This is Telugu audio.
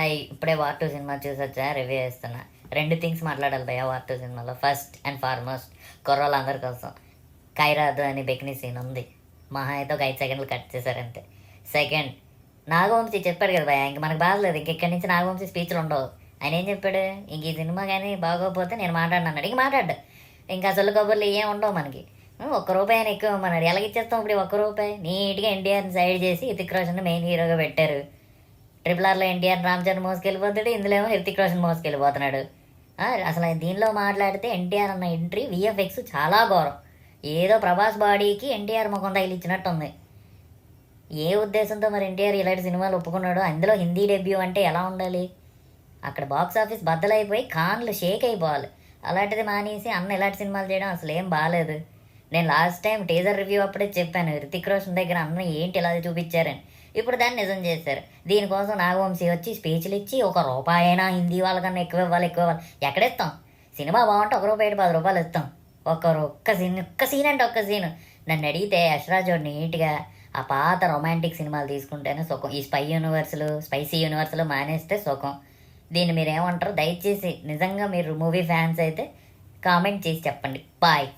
హాయ్, ఇప్పుడే వార్ టూ సినిమా చూసొచ్చా, రివ్యూ చేస్తున్నా. రెండు థింగ్స్ మాట్లాడాలి భయ్యా వార్ టూ సినిమాలో. ఫస్ట్ అండ్ ఫార్మోస్ట్, కుర్రోళ్ళు అందరి కోసం ఖైరాదు అని బెకినీ సీన్ ఉంది. మహా అయితే ఒక 5 సెకండ్లు కట్ చేశారంతే. సెకండ్, నాగవంశీ చెప్పాడు కదా భయ్యా, ఇంక మనకు బాధలేదు, ఇక్కడి నుంచి నాగవంశీ స్పీచ్లు ఉండవు. ఆయన ఏం చెప్పాడు, ఇంక ఈ సినిమా కానీ బాగోకపోతే నేను మాట్లాడినాడు. ఇంక మాట్లాడ్డా, ఇంకా అసలు కబుర్లు ఏం ఉండవు మనకి. ₹1 అని ఎక్కువ ఇమ్మన్నాడు, ఎలాగిచ్చేస్తాం ఇప్పుడు ₹1? నీట్గా ఎన్టీఆర్ని సైడ్ చేసి హృతిక్ రోషన్ మెయిన్ హీరోగా పెట్టారు. RRRలో ఎన్టీఆర్ రామ్ చరణ్ మోసుకెళ్ళిపోతాడు, ఇందులో ఏమో హృతిక్ రోషన్ మోసుకెళ్ళిపోతున్నాడు. అసలు దీనిలో మాట్లాడితే ఎన్టీఆర్ అన్న ఎంట్రీ VFX చాలా ఘోరం. ఏదో ప్రభాస్ బాడీకి ఎన్టీఆర్ ముఖం తగిలిచ్చినట్టు ఉంది. ఏ ఉద్దేశంతో మరి ఎన్టీఆర్ ఇలాంటి సినిమాలు ఒప్పుకున్నాడు? అందులో హిందీ డెబ్యూ అంటే ఎలా ఉండాలి? అక్కడ బాక్స్ ఆఫీస్ బద్దలైపోయి కాన్లు షేక్ అయిపోవాలి. అలాంటిది మానేసి అన్న ఇలాంటి సినిమాలు చేయడం అసలు ఏం బాగాలేదు. నేను లాస్ట్ టైం టీజర్ రివ్యూ అప్పుడే చెప్పాను, హృతిక్ రోషన్ దగ్గర అన్న ఏంటి ఇలా చూపించారని. ఇప్పుడు దాన్ని నిజం చేశారు. దీనికోసం నాగవంశీ వచ్చి స్పీచ్లు ఇచ్చి ₹1 అయినా హిందీ వాళ్ళకన్నా ఎక్కువ ఇవ్వాలి. ఎక్కడిస్తాం? సినిమా బాగుంటే ₹1 ₹10 ఇస్తాం. ఒక్క సీన్ అంటే ఒక్క సీన్. నన్ను అడిగితే యశ్రాజోడు నీట్గా ఆ పాత రొమాంటిక్ సినిమాలు తీసుకుంటేనే సుఖం. ఈ స్పైసీ యూనివర్స్లు మానేస్తే సుఖం. దీన్ని మీరు ఏమంటారు? దయచేసి నిజంగా మీరు మూవీ ఫ్యాన్స్ అయితే కామెంట్ చేసి చెప్పండి. బాయ్.